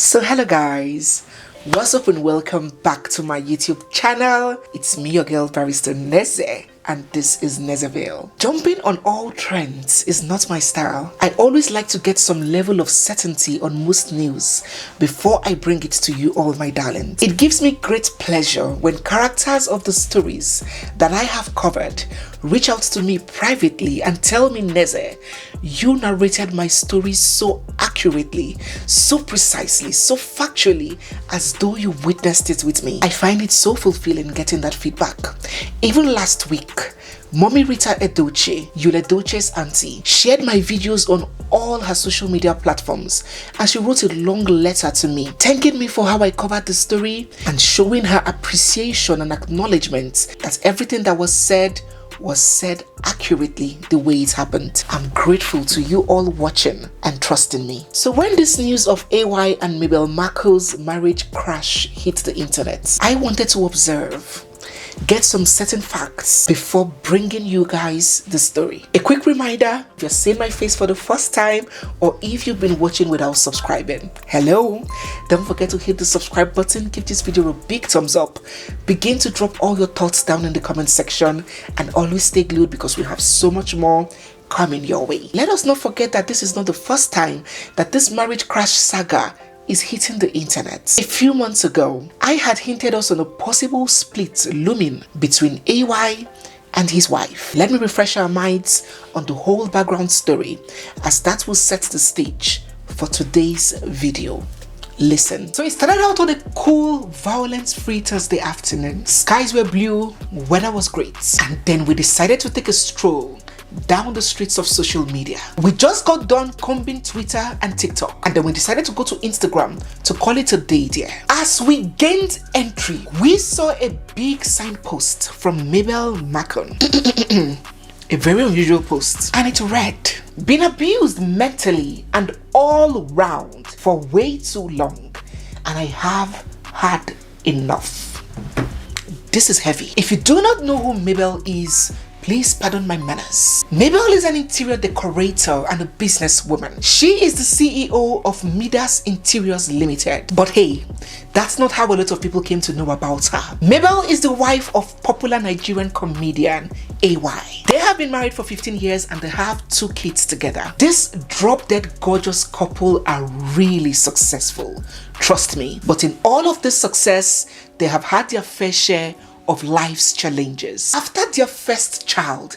So hello guys, what's up and welcome back to my YouTube channel. It's me, your girl barrister Neze, and this is Nezeville. Jumping on all trends is not my style. I always like to get some level of certainty on most news before I bring it to you all, my darlings. It gives me great pleasure when characters of the stories that I have covered reach out to me privately and tell me, Neze, you narrated my story so accurately, so precisely, so factually, as though you witnessed it with me. I find it so fulfilling getting that feedback. Even last week, Mommy Rita Edoche, Yule Edoche's auntie, shared my videos on all her social media platforms, and she wrote a long letter to me thanking me for how I covered the story and showing her appreciation and acknowledgement that everything that was said accurately the way it happened. I'm grateful to you all watching and trusting me. So when this news of AY and Mabel Marco's marriage crash hit the internet, I wanted to observe, get some certain facts before bringing you guys the story. A quick reminder, if you're seeing my face for the first time or if you've been watching without subscribing, hello, don't forget to hit the subscribe button, give this video a big thumbs up, begin to drop all your thoughts down in the comment section, and always stay glued because we have so much more coming your way. Let us not forget that this is not the first time that this marriage crash saga is hitting the internet. A few months ago, I had hinted us on a possible split looming between AY and his wife. Let me refresh our minds on the whole background story, as that will set the stage for today's video. Listen. So it started out on a cool, violence-free Thursday afternoon. Skies were blue, weather was great, and then we decided to take a stroll down the streets of social media. We just got done combing Twitter and TikTok, and then we decided to go to Instagram to call it a day there. As we gained entry, we saw a big signpost from Mabel MAKUN. A very unusual post, and it read, "Been abused mentally and all round for way too long, and I have had enough." This is heavy. If you do not know who Mabel is, please pardon my manners. Mabel is an interior decorator and a businesswoman. She is the CEO of Midas Interiors Limited. But hey, that's not how a lot of people came to know about her. Mabel is the wife of popular Nigerian comedian AY. They have been married for 15 years and they have 2 kids together. This drop-dead gorgeous couple are really successful, trust me. But in all of this success, they have had their fair share of life's challenges. After their first child,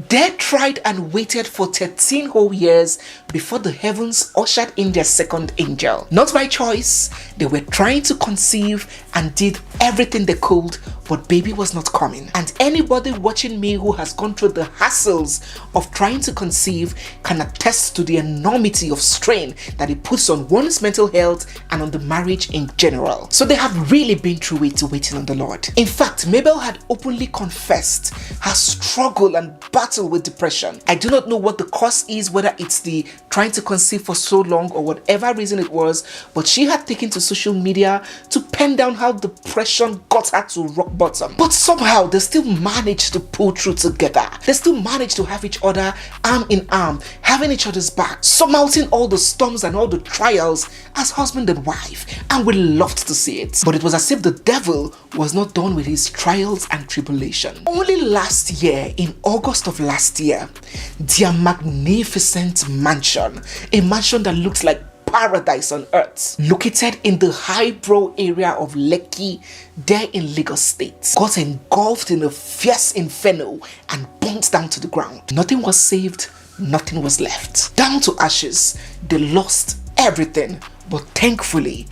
they tried and waited for 13 whole years before the heavens ushered in their second angel. Not by choice, they were trying to conceive and did everything they could, but baby was not coming. And anybody watching me who has gone through the hassles of trying to conceive can attest to the enormity of strain that it puts on one's mental health and on the marriage in general. So they have really been through it waiting on the Lord. In fact, Mabel had openly confessed her struggle and battle with depression. I do not know what the cause is, whether it's the trying to conceive for so long or whatever reason it was, but she had taken to social media to pen down how depression got her to rock bottom. But somehow they still managed to pull through together. They still managed to have each other arm in arm, having each other's back, surmounting all the storms and all the trials as husband and wife, and we loved to see it. But it was as if the devil was not done with his trials and tribulation. Only last year, in August of last year, their magnificent mansion, a mansion that looks like paradise on earth, located in the highbrow area of Lekki, there in Lagos State, got engulfed in a fierce inferno and burnt down to the ground. Nothing was saved, nothing was left. Down to ashes, they lost everything, but thankfully,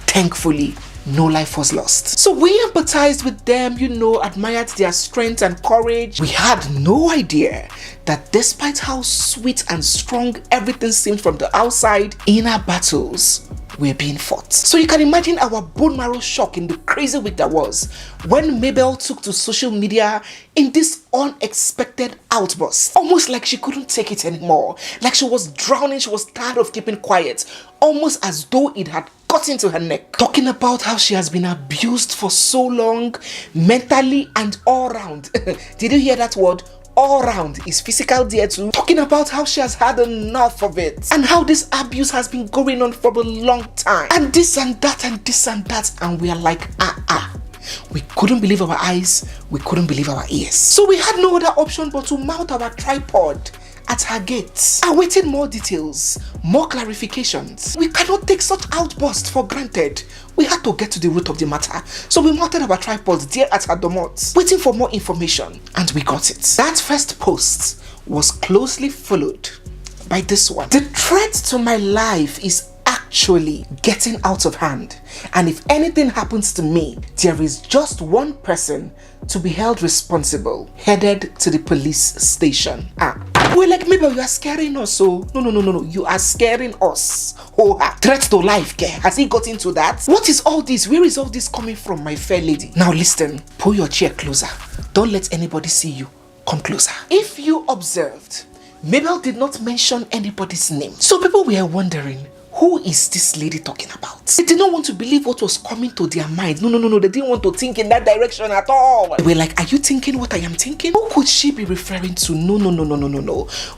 no life was lost. So we empathized with them, admired their strength and courage. We had no idea that despite how sweet and strong everything seemed from the outside, inner battles were being fought. So you can imagine our bone marrow shock in the crazy week that was when Mabel took to social media in this unexpected outburst. Almost like she couldn't take it anymore. Like she was drowning, she was tired of keeping quiet. Almost as though it had got into her neck. Talking about how she has been abused for so long, mentally and all round. Did you hear that word? all round is physical there too, talking about how she has had enough of it and how this abuse has been going on for a long time, and this and that and this and that, and we are like, we couldn't believe our eyes, we couldn't believe our ears. So we had no other option but to mount our tripod at her gates, awaiting more details, more clarifications. We cannot take such outbursts for granted. We had to get to the root of the matter. So we mounted our tripod there at her domot, waiting for more information, and we got it. That first post was closely followed by this one. The threat to my life is actually getting out of hand, and if anything happens to me, there is just one person to be held responsible, headed to the police station. We're like, Mabel, you are scaring us. So no, you are scaring us. Threat to life, care. Has he got into that? What is all this? Where is all this coming from, my fair lady? Now listen, pull your chair closer. Don't let anybody see you. Come closer. If you observed, Mabel did not mention anybody's name, so people were wondering, who is this lady talking about? They did not want to believe what was coming to their mind. No. They didn't want to think in that direction at all. They were like, are you thinking what I am thinking? Who could she be referring to? No.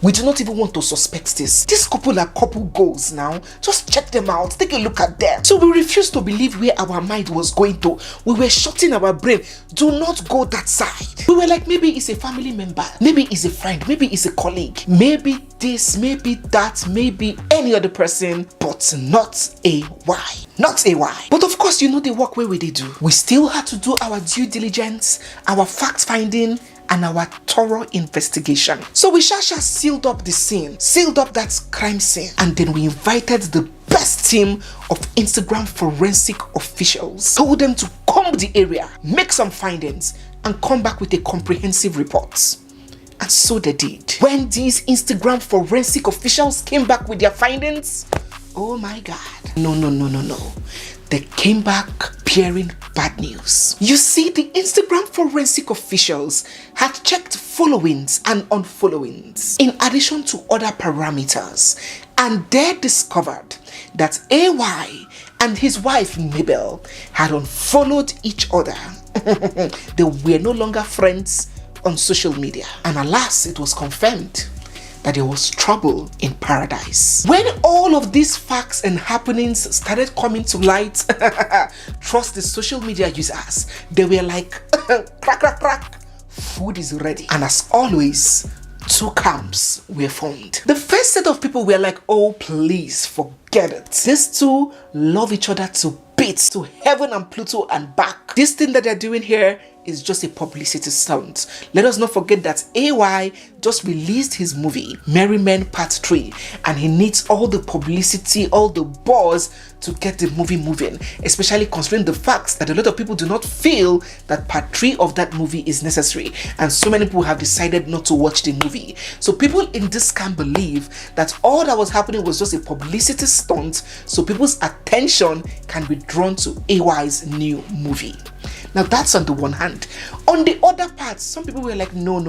We do not even want to suspect this. This couple are couple goals now. Just check them out. Take a look at them. So we refused to believe where our mind was going to. We were shutting our brain. Do not go that side. We were like, maybe it's a family member. Maybe it's a friend. Maybe it's a colleague. Maybe this, maybe that, maybe any other person, but not a why. Not a why. But of course, you know the work where we did do. We still had to do our due diligence, our fact finding, and our thorough investigation. So we sealed up the scene, sealed up that crime scene, and then we invited the best team of Instagram forensic officials, told them to comb the area, make some findings, and come back with a comprehensive report. And so they did. When these Instagram forensic officials came back with their findings, oh my God. No. They came back bearing bad news. You see, the Instagram forensic officials had checked followings and unfollowings in addition to other parameters, and they discovered that AY and his wife Mabel had unfollowed each other. They were no longer friends on social media, and alas, it was confirmed that there was trouble in paradise. When all of these facts and happenings started coming to light, trust the social media users, they were like, crack, food is ready. And as always, two camps were formed. The first set of people were like, oh please forget it. These two love each other to bits, to heaven and Pluto and back. This thing that they're doing here is just a publicity stunt. Let us not forget that AY just released his movie Merry Men Part 3, and he needs all the publicity, all the buzz to get the movie moving, especially considering the fact that a lot of people do not feel that Part 3 of that movie is necessary, and so many people have decided not to watch the movie. So people in this camp believe that all that was happening was just a publicity stunt so people's attention can be drawn to AY's new movie. Now that's on the one hand. On the other part, some people were like, no.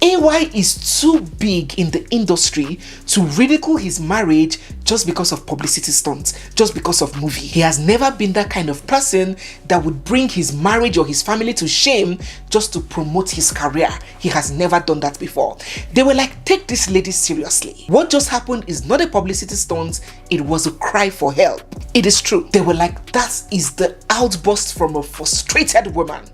AY is too big in the industry to ridicule his marriage just because of publicity stunts, just because of movie. He has never been that kind of person that would bring his marriage or his family to shame just to promote his career. He has never done that before. They were like, take this lady seriously. What just happened is not a publicity stunt, it was a cry for help. It is true. They were like, that is the outburst from a frustrated woman.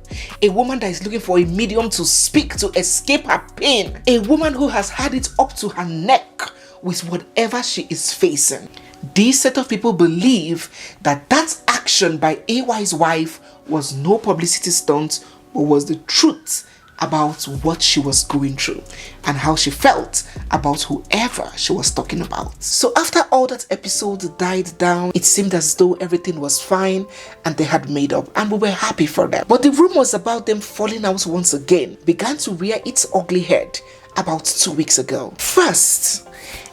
A woman that is looking for a medium to speak to escape her pain. A woman who has had it up to her neck with whatever she is facing. These set of people believe that that action by AY's wife was no publicity stunt, but was the truth about what she was going through and how she felt about whoever she was talking about. So after all that episode died down, it seemed as though everything was fine and they had made up, and we were happy for them. But the rumors about them falling out once again began to rear its ugly head about 2 weeks ago. First,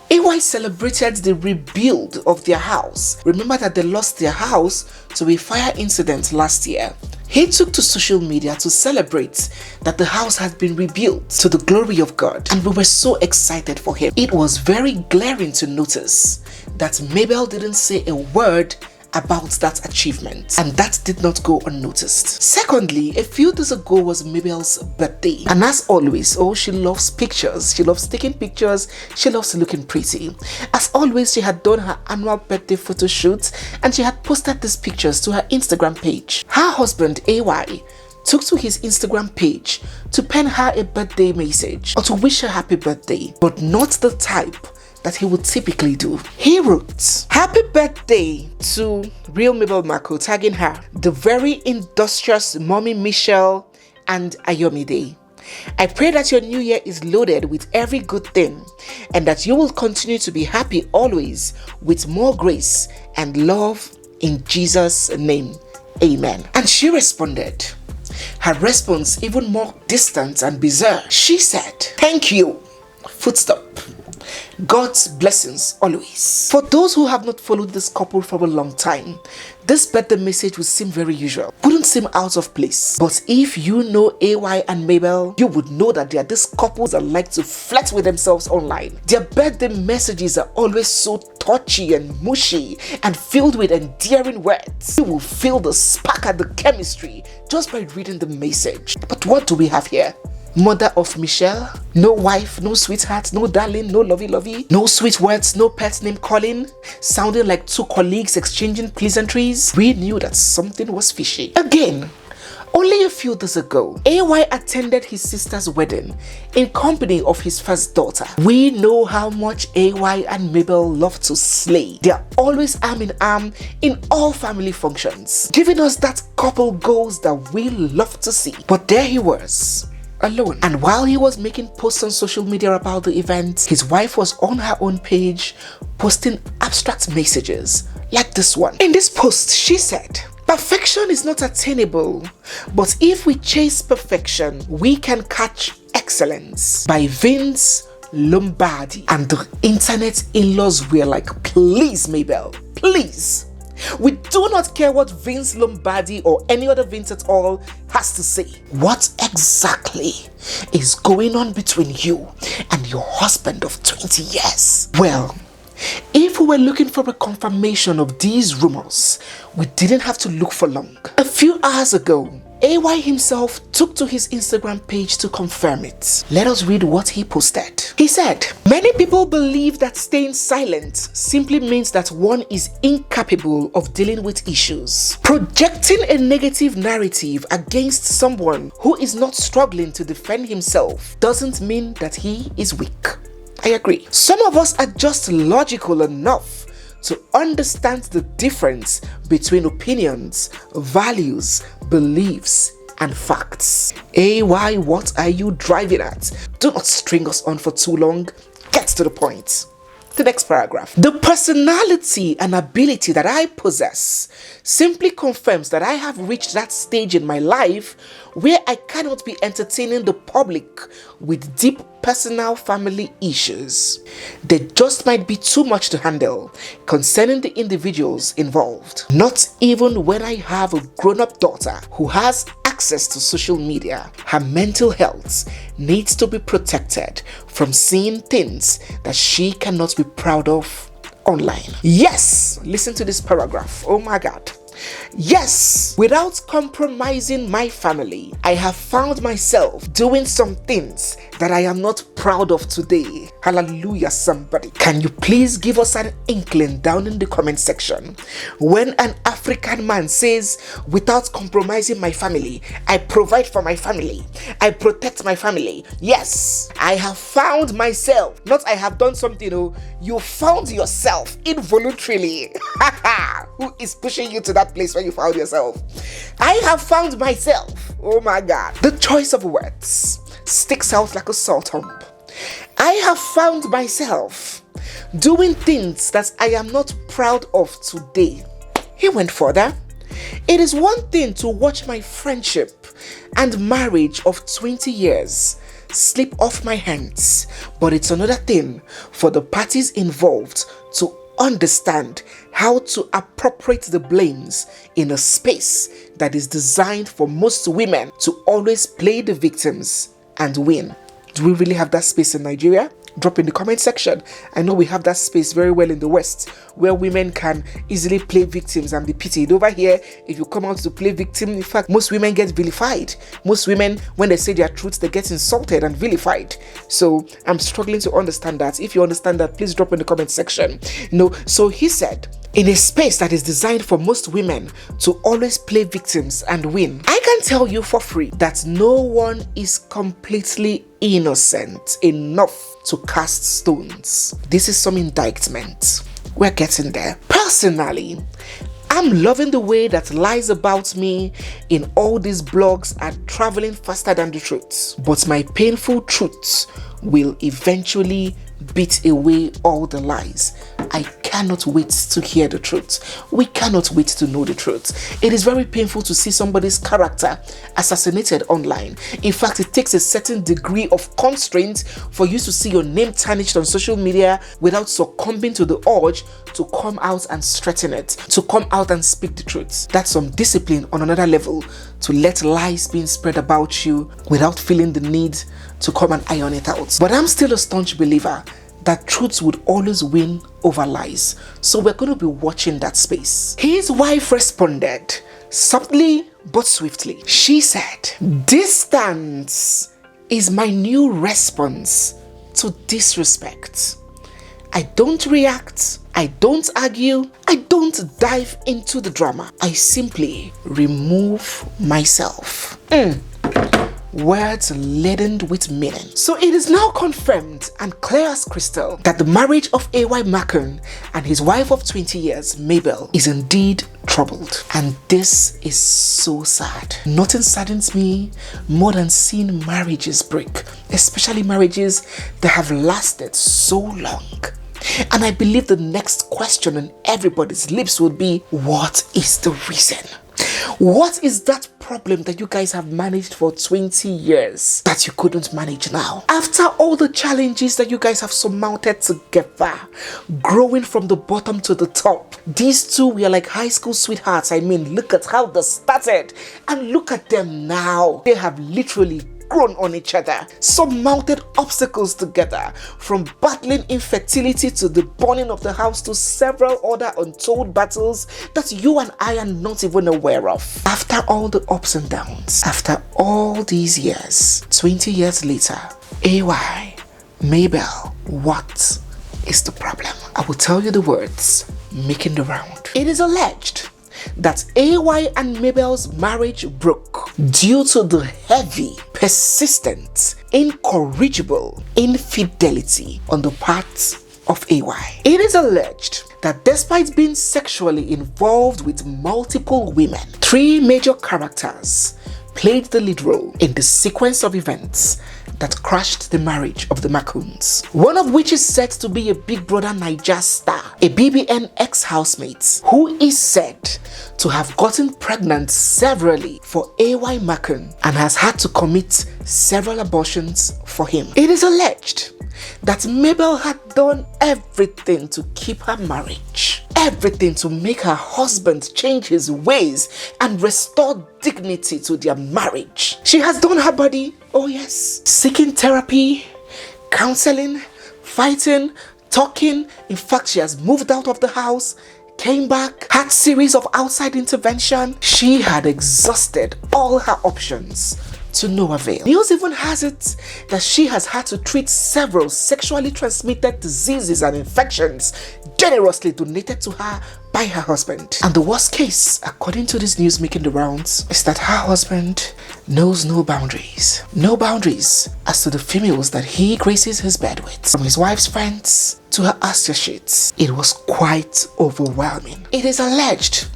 AY celebrated the rebuild of their house. Remember that they lost their house to a fire incident last year. He took to social media to celebrate that the house had been rebuilt to the glory of God, and we were so excited for him. It was very glaring to notice that Mabel didn't say a word about that achievement, and that did not go unnoticed. Secondly, a few days ago was Mabel's birthday, and as always, oh, she loves pictures. She loves taking pictures. She loves looking pretty. As always, she had done her annual birthday photo shoot, and she had posted these pictures to her Instagram page. Her husband, AY, took to his Instagram page to pen her a birthday message or to wish her happy birthday, but not the type that he would typically do. He wrote, "Happy birthday to real Mabel Mako," tagging her, "the very industrious mommy Michelle and Ayomide. I pray that your new year is loaded with every good thing and that you will continue to be happy always with more grace and love in Jesus' name. Amen." And she responded. Her response even more distant and bizarre. She said, "Thank you. Full stop. God's blessings always." For those who have not followed this couple for a long time, this birthday message would seem very usual, wouldn't seem out of place. But if you know AY and Mabel, you would know that they are these couples that like to flirt with themselves online. Their birthday messages are always so touchy and mushy and filled with endearing words. You will feel the spark and the chemistry just by reading the message. But what do we have here? Mother of Michelle, no wife, no sweetheart, no darling, no lovey-lovey, no sweet words, no pet name calling, sounding like two colleagues exchanging pleasantries. We knew that something was fishy. Again, only a few days ago, AY attended his sister's wedding in company of his first daughter. We know how much AY and Mabel love to slay. They are always arm in arm in all family functions, giving us that couple goals that we love to see. But there he was, alone. And while he was making posts on social media about the event, his wife was on her own page posting abstract messages like this one. In this post, she said, "Perfection is not attainable, but if we chase perfection, we can catch excellence." By Vince Lombardi. And the internet in-laws were like, "Please, Mabel, please. We do not care what Vince Lombardi or any other Vince at all has to say. What exactly is going on between you and your husband of 20 years? Well, if we were looking for a confirmation of these rumors, we didn't have to look for long. A few hours ago, AY himself took to his Instagram page to confirm it. Let us read what he posted. He said, "Many people believe that staying silent simply means that one is incapable of dealing with issues. Projecting a negative narrative against someone who is not struggling to defend himself doesn't mean that he is weak. I agree. Some of us are just logical enough to understand the difference between opinions, values, beliefs, and facts." AY, what are you driving at? Do not string us on for too long. Get to the point. The next paragraph. "The personality and ability that I possess simply confirms that I have reached that stage in my life where I cannot be entertaining the public with deep personal family issues. There just might be too much to handle concerning the individuals involved. Not even when I have a grown-up daughter who has access to social media. Her mental health needs to be protected from seeing things that she cannot be proud of online." Yes, listen to this paragraph. Oh my God. "Yes, without compromising my family, I have found myself doing some things that I am not proud of today." Hallelujah, somebody. Can you please give us an inkling down in the comment section? When an African man says, "Without compromising my family, I provide for my family, I protect my family." Yes, I have found myself, not I have done something, oh, you found yourself involuntarily. Who is pushing you to that place where you found yourself? I have found myself. Oh my God. The choice of words sticks out like a sore thumb. I have found myself doing things that I am not proud of today. He went further. "It is one thing to watch my friendship and marriage of 20 years slip off my hands, but it's another thing for the parties involved to understand how to appropriate the blames in a space that is designed for most women to always play the victims and win." Do we really have that space in Nigeria? drop in the comment section. I know we have that space very well in the West where women can easily play victims and be pitied. Over here, if you come out to play victim, in fact, most women get vilified. Most women, when they say their truth, they get insulted and vilified. So I'm struggling to understand that. If you understand that, please drop in the comment section. So he said, in a space that is designed for most women to always play victims and win, I can tell you for free that no one is completely innocent enough to cast stones. This is some indictment. We're getting there. Personally, I'm loving the way that lies about me in all these blogs are traveling faster than the truth. But my painful truths will eventually beat away all the lies. I cannot wait to hear the truth. We cannot wait to know the truth. It is very painful to see somebody's character assassinated online. In fact, it takes a certain degree of constraint for you to see your name tarnished on social media without succumbing to the urge to come out and straighten it, to come out and speak the truth. That's some discipline on another level, to let lies being spread about you without feeling the need to come and iron it out. But I'm still a staunch believer that truth would always win over lies. So we're going to be watching that space. His wife responded subtly but swiftly. She said, "Distance is my new response to disrespect. I don't react, I don't argue, I don't dive into the drama. I simply remove myself." Words laden with meaning. So it is now confirmed and clear as crystal that the marriage of AY MAKUN and his wife of 20 years, Mabel, is indeed troubled. And this is so sad. Nothing saddens me more than seeing marriages break, especially marriages that have lasted so long. And I believe the next question on everybody's lips would be, what is the reason? What is that problem that you guys have managed for 20 years that you couldn't manage now? After all the challenges that you guys have surmounted together, growing from the bottom to the top, these two were like high school sweethearts. I mean, look at how they started and look at them now. They have literally grown on each other, surmounted obstacles together, from battling infertility to the burning of the house to several other untold battles that you and I are not even aware of. After all the ups and downs, after all these years, 20 years later, AY, Mabel, what is the problem? I will tell you the words making the round. It is alleged that AY and Mabel's marriage broke due to the heavy, persistent, incorrigible infidelity on the part of AY. It is alleged that despite being sexually involved with multiple women, 3 major characters played the lead role in the sequence of events that crashed the marriage of the MAKUNs. One of which is said to be a Big Brother Naija star, a BBN ex-housemate who is said to have gotten pregnant severally for AY MAKUN and has had to commit several abortions for him. It is alleged that Mabel had done everything to keep her marriage, everything to make her husband change his ways and restore dignity to their marriage. She has done her body, oh yes, seeking therapy, counseling, fighting, talking. In fact, she has moved out of the house, came back, had series of outside intervention. She had exhausted all her options to no avail. News even has it that she has had to treat several sexually transmitted diseases and infections generously donated to her by her husband. And the worst case, according to this news making the rounds, is that her husband knows no boundaries. No boundaries as to the females that he graces his bed with. From his wife's friends to her associates. It was quite overwhelming. It is alleged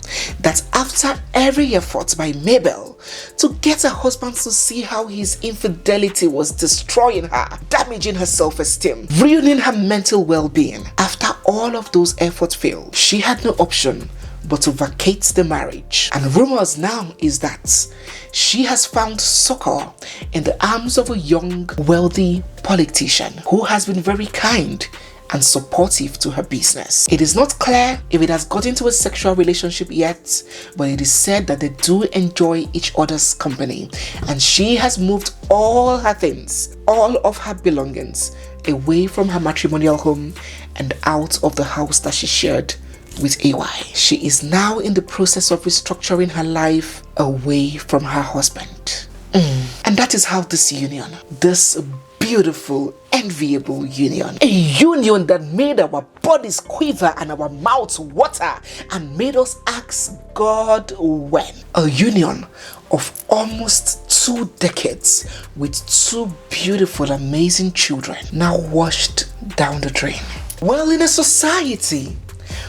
that after every effort by Mabel to get her husband to see how his infidelity was destroying her, damaging her self-esteem, ruining her mental well-being, after all of those efforts failed, she had no option but to vacate the marriage. And rumors now is that she has found succor in the arms of a young, wealthy politician who has been very kind and supportive to her business. It is not clear if it has got into a sexual relationship yet, but it is said that they do enjoy each other's company, and she has moved all her things, all of her belongings, away from her matrimonial home and out of the house that she shared with AY. She is now in the process of restructuring her life away from her husband. And that is how this union, this beautiful, enviable union, a union that made our bodies quiver and our mouths water and made us ask God when. A union of almost 2 decades with 2 beautiful, amazing children now washed down the drain. Well, in a society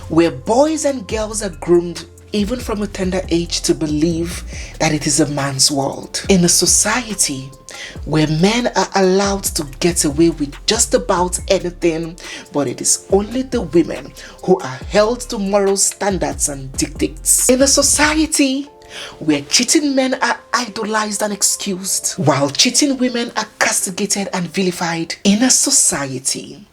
where boys and girls are groomed even from a tender age to believe that it is a man's world, in a society where men are allowed to get away with just about anything, but it is only the women who are held to moral standards and dictates, in a society where cheating men are idolized and excused, while cheating women are castigated and vilified, in a society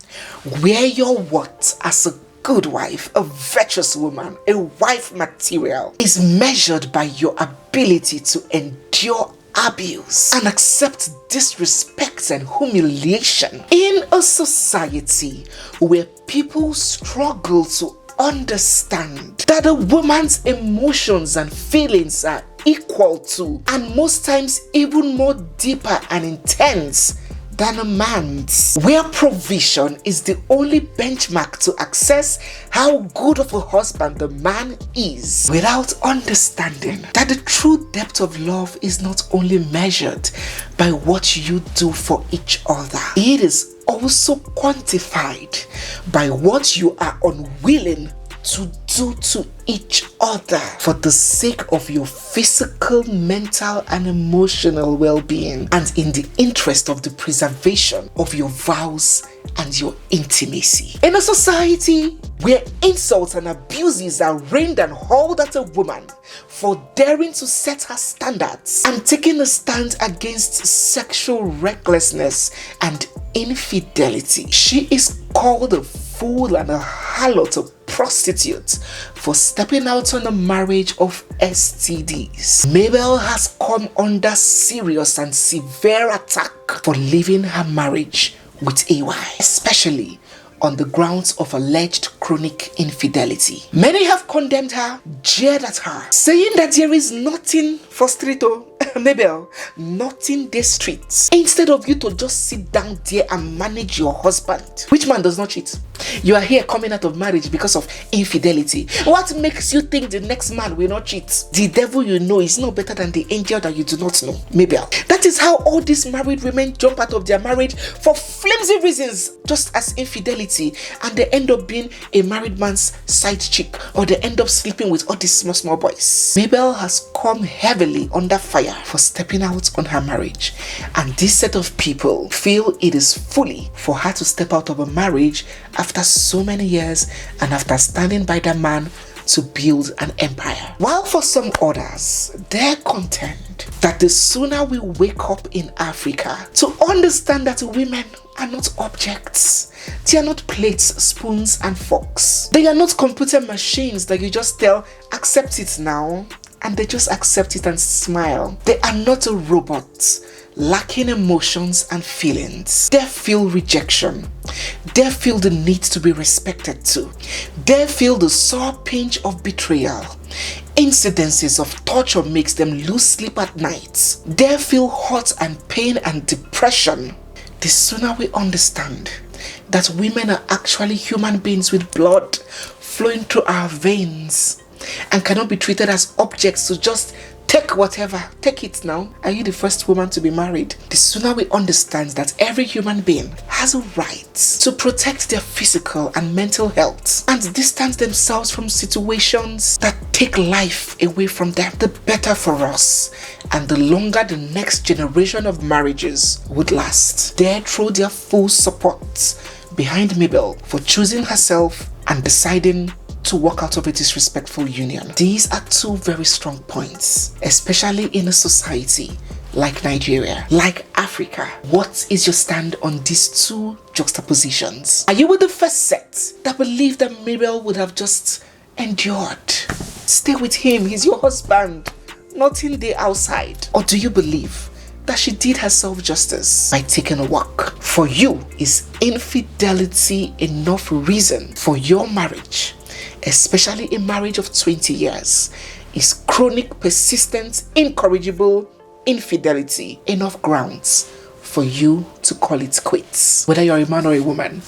where your worth as a good wife, a virtuous woman, a wife material is measured by your ability to endure abuse and accept disrespect and humiliation, in a society where people struggle to understand that a woman's emotions and feelings are equal to, and most times even more deeper and intense than a man's, where provision is the only benchmark to assess how good of a husband the man is, without understanding that the true depth of love is not only measured by what you do for each other, it is also quantified by what you are unwilling to do to each other for the sake of your physical, mental, and emotional well-being, and in the interest of the preservation of your vows and your intimacy. In a society where insults and abuses are rained and hurled at a woman for daring to set her standards and taking a stand against sexual recklessness and infidelity, she is called a fool and a harlot, a prostitute, for stepping out on a marriage of STDs. Mabel has come under serious and severe attack for leaving her marriage with AY, especially on the grounds of alleged chronic infidelity. Many have condemned her, jeered at her, saying that there is nothing for streeto, Mabel, nothing the streets. Instead of you to just sit down there and manage your husband. Which man does not cheat? You are here coming out of marriage because of infidelity. What makes you think the next man will not cheat? The devil you know is no better than the angel that you do not know, Mabel. That is how all these married women jump out of their marriage for flimsy reasons, just as infidelity, and they end up being a married man's side chick, or they end up sleeping with all these small boys. Mabel has come heavily under fire for stepping out on her marriage, and this set of people feel it is folly for her to step out of a marriage after so many years and after standing by the man to build an empire. While for some others, they're content that the sooner we wake up in Africa to understand that women are not objects. They are not plates, spoons, and forks. They are not computer machines that you just tell, accept it now, and they just accept it and smile. They are not a robot lacking emotions and feelings. They feel rejection. They feel the need to be respected too. They feel the sore pinch of betrayal. Incidences of torture makes them lose sleep at night. They feel hurt and pain and depression. The sooner we understand that women are actually human beings with blood flowing through our veins and cannot be treated as objects to just take whatever, take it now. Are you the first woman to be married? The sooner we understand that every human being has a right to protect their physical and mental health and distance themselves from situations that take life away from them, the better for us and the longer the next generation of marriages would last. They throw their full support behind Mabel for choosing herself and deciding to walk out of a disrespectful union. These are 2 very strong points, especially in a society like Nigeria, like Africa. What is your stand on these 2 juxtapositions? Are you with the first set that believe that Mabel would have just endured? Stay with him, he's your husband, nothing there outside. Or do you believe that she did herself justice by taking a walk. For you, is infidelity enough reason for your marriage, especially a marriage of 20 years? Is chronic, persistent, incorrigible infidelity enough grounds for you to call it quits? Whether you're a man or a woman,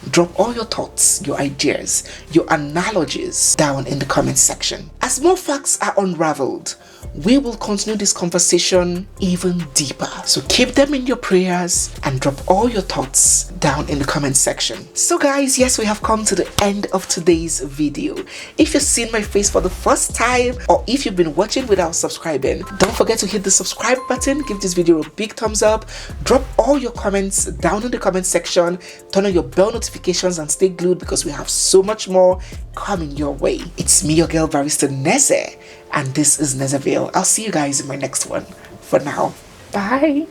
drop all your thoughts, your ideas, your analogies down in the comment section. As more facts are unraveled, we will continue this conversation even deeper. So keep them in your prayers and drop all your thoughts down in the comment section. So guys, yes, we have come to the end of today's video. If you've seen my face for the first time, or if you've been watching without subscribing, don't forget to hit the subscribe button, give this video a big thumbs up, drop all your comments down in the comment section, turn on your bell notifications and stay glued because we have so much more coming your way. It's me, your girl barrister Neze, and this is Nezeville. I'll see you guys in my next one. For now, bye.